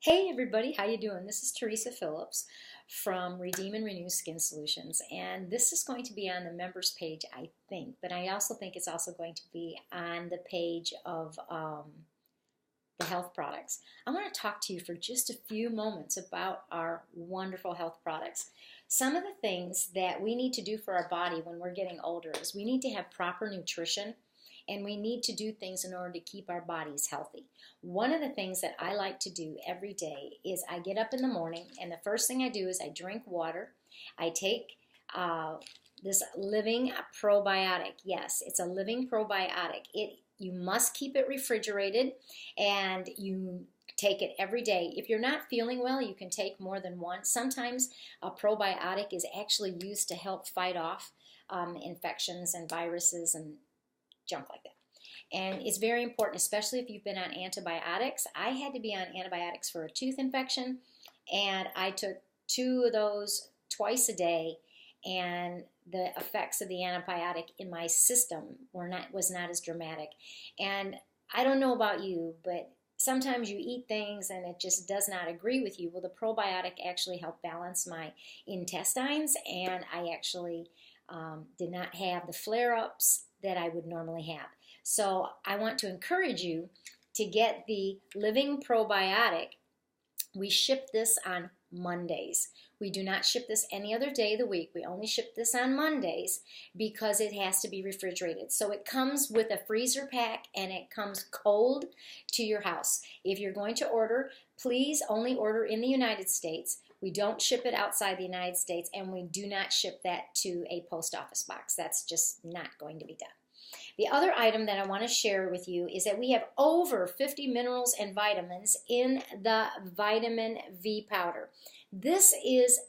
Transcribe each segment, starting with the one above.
Hey everybody, how you doing? This is Theresa Phillps from Redeem and Renew Skin Solutions, and this is going to be on the members page, I think, but I also think it's also going to be on the page of the health products. I want to talk to you for just a few moments about our wonderful health products. Some of the things that we need to do for our body when we're getting older is we need to have proper nutrition and we need to do things in order to keep our bodies healthy. One of the things that I like to do every day is I get up in the morning and the first thing I do is I drink water. I take this living probiotic. Yes, it's a living probiotic. You must keep it refrigerated and you take it every day. If you're not feeling well, you can take more than one. Sometimes a probiotic is actually used to help fight off infections and viruses and junk like that. And it's very important, especially if you've been on antibiotics. I had to be on antibiotics for a tooth infection, and I took two of those twice a day, and the effects of the antibiotic in my system was not as dramatic. And I don't know about you, but sometimes you eat things and it just does not agree with you. Well, the probiotic actually helped balance my intestines, and I actually did not have the flare-ups that I would normally have. So I want to encourage you to get the Living Probiotic. We ship this on Mondays. We do not ship this any other day of the week. We only ship this on Mondays because it has to be refrigerated. So it comes with a freezer pack and it comes cold to your house. If you're going to order, please only order in the United States. We don't ship it outside the United States, and we do not ship that to a post office box. That's just not going to be done. The other item that I want to share with you is that we have over 50 minerals and vitamins in the vitamin V powder. This is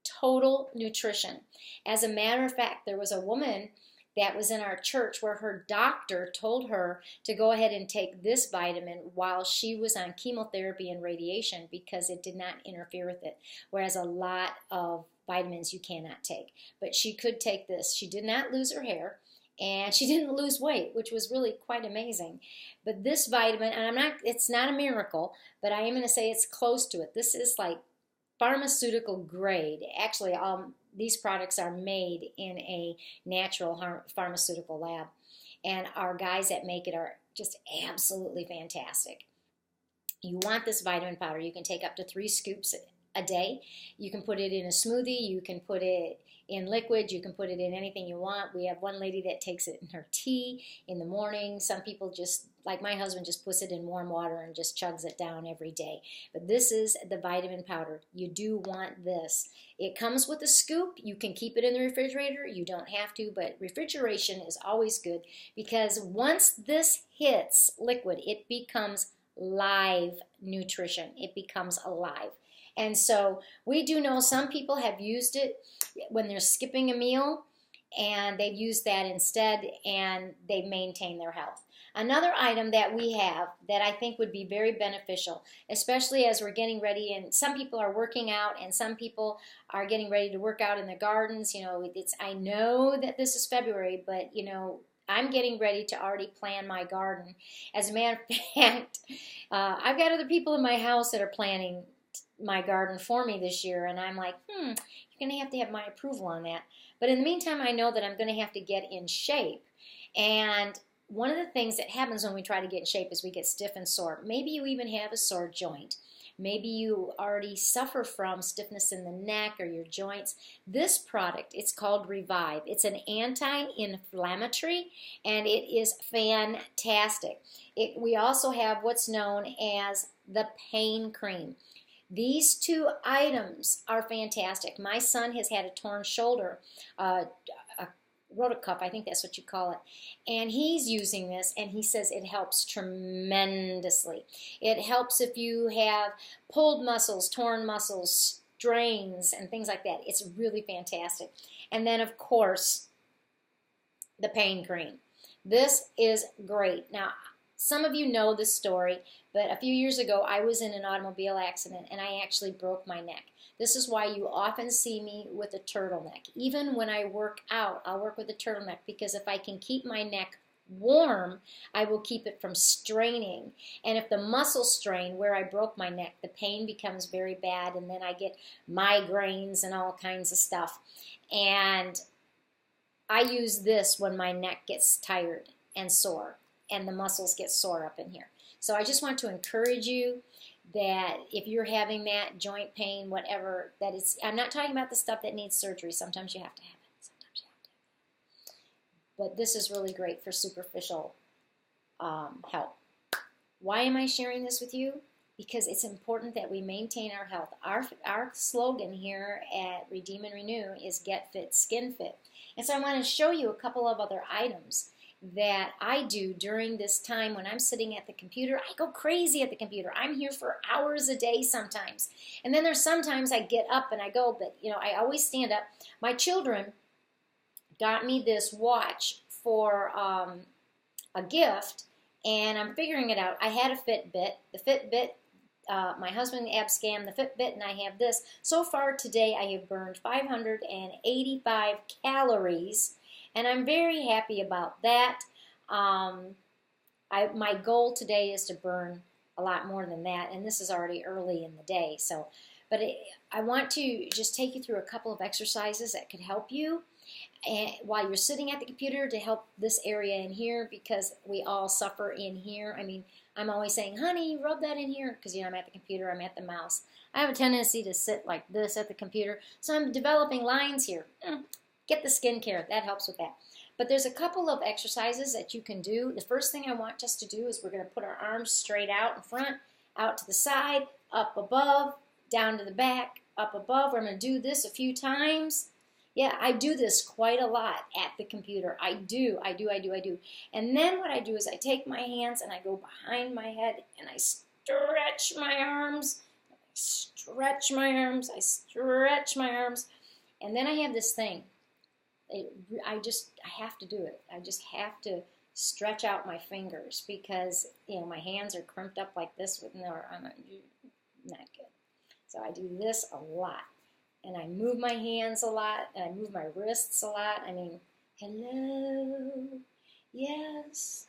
total nutrition. As a matter of fact, there was a woman that was in our church where her doctor told her to go ahead and take this vitamin while she was on chemotherapy and radiation because it did not interfere with it, whereas a lot of vitamins you cannot take. But she could take this. She did not lose her hair. And she didn't lose weight, which was really quite amazing. But this vitamin, and it's not a miracle, but I am going to say it's close to it. This is like pharmaceutical grade. Actually, these products are made in a natural pharmaceutical lab. And our guys that make it are just absolutely fantastic. You want this vitamin powder. You can take up to 3 scoops a day. You can put it in a smoothie. You can put it in liquid. You can put it in anything you want. We have one lady that takes it in her tea in the morning. Some people just, like my husband, just puts it in warm water and just chugs it down every day. But this is the vitamin powder. You do want this. It comes with a scoop. You can keep it in the refrigerator. You don't have to, but refrigeration is always good because once this hits liquid, it becomes live nutrition. It becomes alive. And so we do know some people have used it when they're skipping a meal, and they've used that instead, and they've maintained their health. Another item that we have that I think would be very beneficial, especially as we're getting ready, and some people are working out, and some people are getting ready to work out in their gardens. I know that this is February, but I'm getting ready to already plan my garden. As a matter of fact, I've got other people in my house that are planning my garden for me this year, and I'm like, you're going to have my approval on that. But in the meantime, I know that I'm going to have to get in shape. And one of the things that happens when we try to get in shape is we get stiff and sore. Maybe you even have a sore joint. Maybe you already suffer from stiffness in the neck or your joints. This product, it's called Revive. It's an anti-inflammatory, and it is fantastic. We also have what's known as the pain cream. These two items are fantastic. My son has had a torn shoulder, a rotacuff, I think that's what you call it, and he's using this, and he says it helps tremendously. It helps if you have pulled muscles, torn muscles, strains, and things like that. It's really fantastic. And then, of course, the pain cream. This is great. Now, some of you know this story, but a few years ago I was in an automobile accident and I actually broke my neck. This is why you often see me with a turtleneck. Even when I work out, I'll work with a turtleneck because if I can keep my neck warm, I will keep it from straining. And if the muscles strain where I broke my neck, the pain becomes very bad, and then I get migraines and all kinds of stuff. And I use this when my neck gets tired and sore and the muscles get sore up in here. So I just want to encourage you that if you're having that joint pain, whatever, that is, I'm not talking about the stuff that needs surgery. Sometimes you have to have it. Sometimes you have to have it. But this is really great for superficial help. Why am I sharing this with you? Because it's important that we maintain our health. Our slogan here at Redeem and Renew is Get Fit, Skin Fit. And so I want to show you a couple of other items that I do during this time when I'm sitting at the computer. I go crazy at the computer. I'm here for hours a day sometimes. And then there's sometimes I get up and I go, but I always stand up. My children got me this watch for a gift, and I'm figuring it out. I had a Fitbit. The Fitbit, my husband ab-scammed the Fitbit, and I have this. So far today, I have burned 585 calories, and I'm very happy about that. My goal today is to burn a lot more than that, and this is already early in the day. But I want to just take you through a couple of exercises that could help you while you're sitting at the computer to help this area in here, because we all suffer in here. I mean, I'm always saying, honey, rub that in here, because I'm at the computer, I'm at the mouse. I have a tendency to sit like this at the computer, so I'm developing lines here. Get the skincare, that helps with that. But there's a couple of exercises that you can do. The first thing I want us to do is we're going to put our arms straight out in front, out to the side, up above, down to the back, up above. We're going to do this a few times. Yeah, I do this quite a lot at the computer. I do. And then what I do is I take my hands and I go behind my head and I stretch my arms. I stretch my arms. And then I have this thing. I have to do it. I just have to stretch out my fingers because, my hands are crimped up like this with I'm not good. So I do this a lot. And I move my hands a lot, and I move my wrists a lot. I mean, hello, yes.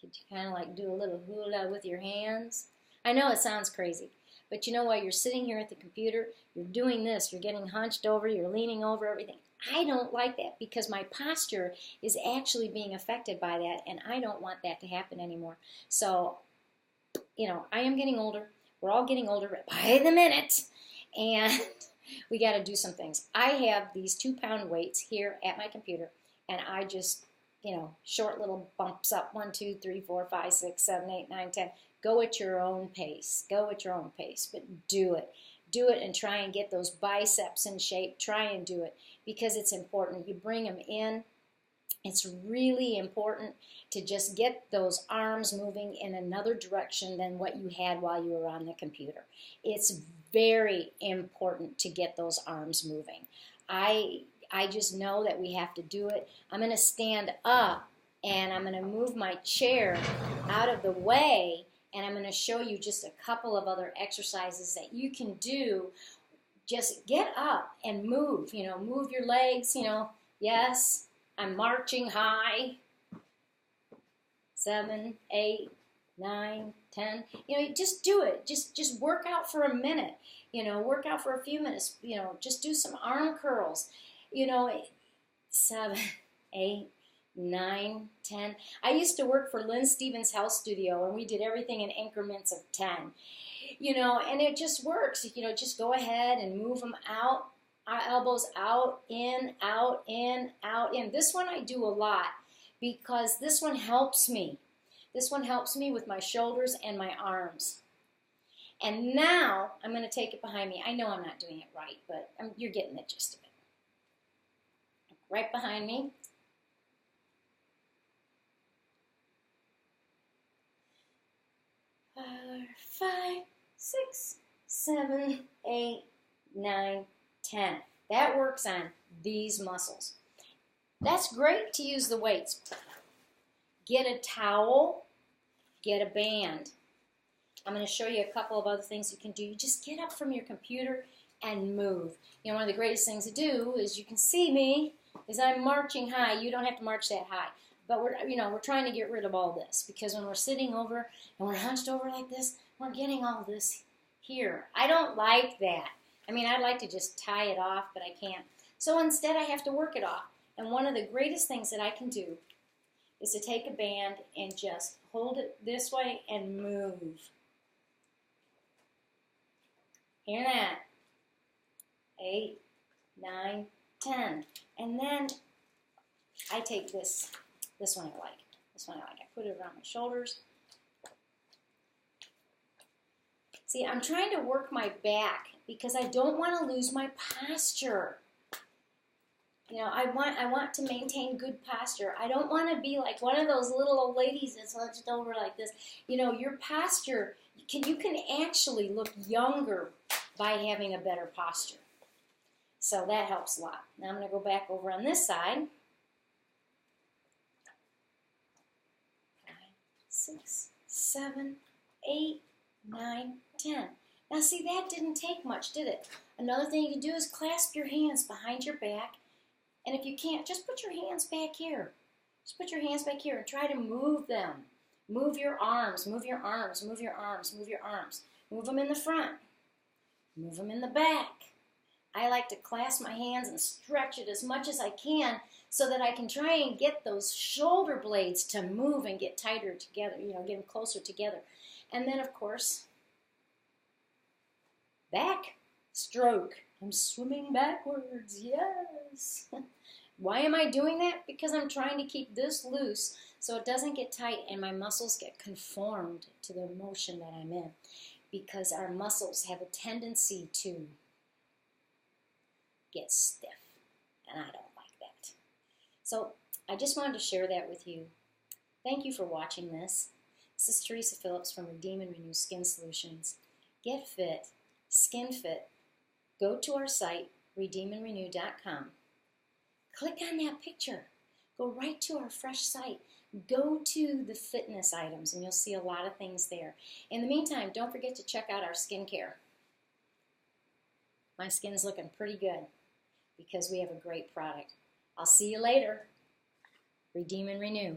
Could you kind of like do a little hula with your hands? I know it sounds crazy, but while you're sitting here at the computer, you're doing this. You're getting hunched over, you're leaning over everything. I don't like that because my posture is actually being affected by that, and I don't want that to happen anymore. So, I am getting older. We're all getting older by the minute, and we got to do some things. I have these 2-pound weights here at my computer, and I just, short little bumps up, 1, 2, 3, 4, 5, 6, 7, 8, 9, 10. Go at your own pace. But do it. Do it and try and get those biceps in shape. Try and do it because it's important. You bring them in. It's really important to just get those arms moving in another direction than what you had while you were on the computer. It's very important to get those arms moving. I just know that we have to do it. I'm going to stand up and I'm going to move my chair out of the way, and I'm going to show you just a couple of other exercises that you can do. Just get up and move, move your legs, yes, I'm marching high. 7, 8, 9, 10. Just do it. Just work out for a minute. Work out for a few minutes. Just do some arm curls. 7, 8, 9, 10. I used to work for Lynn Stevens' health studio, and we did everything in increments of 10. And it just works. Just go ahead and move them out. Our elbows out, in, out, in, out, in. This one I do a lot because this one helps me. This one helps me with my shoulders and my arms. And now I'm going to take it behind me. I know I'm not doing it right, but you're getting the gist of it. Right behind me. Five, 6, 7, 8, 9, 10. That works on these muscles. That's great to use the weights. Get a towel, get a band. I'm going to show you a couple of other things you can do. You just get up from your computer and move. One of the greatest things to do is you can see me is I'm marching high. You don't have to march that high. But we're trying to get rid of all this, because when we're sitting over and we're hunched over like this, we're getting all this here. I don't like that. I mean, I'd like to just tie it off, but I can't. So instead, I have to work it off. And one of the greatest things that I can do is to take a band and just hold it this way and move. Hear that? 8, 9, 10. And then I take this one I like. This one I like. I put it around my shoulders. See, I'm trying to work my back because I don't want to lose my posture. You know, I want to maintain good posture. I don't want to be like one of those little old ladies that's hunched over like this. You know, your posture, you can actually look younger by having a better posture. So that helps a lot. Now I'm going to go back over on this side. 5, 6, 7, 8, 9, 10. Now see, that didn't take much, did it? Another thing you can do is clasp your hands behind your back. And if you can't, just put your hands back here. Just put your hands back here and try to move them. Move your arms, move your arms, move your arms, move your arms. Move them in the front. Move them in the back. I like to clasp my hands and stretch it as much as I can so that I can try and get those shoulder blades to move and get tighter together, you know, get them closer together. And then, of course, back stroke. I'm swimming backwards, yes. Why am I doing that? Because I'm trying to keep this loose so it doesn't get tight and my muscles get conformed to the motion that I'm in. Because our muscles have a tendency to get stiff, and I don't like that. So I just wanted to share that with you. Thank you for watching this. This is Theresa Phillps from Redeem and Renew Skin Solutions. Get fit, skin fit. Go to our site, redeemandrenew.com. Click on that picture. Go right to our fresh site. Go to the fitness items, and you'll see a lot of things there. In the meantime, don't forget to check out our skincare. My skin's looking pretty good because we have a great product. I'll see you later. Redeem and Renew.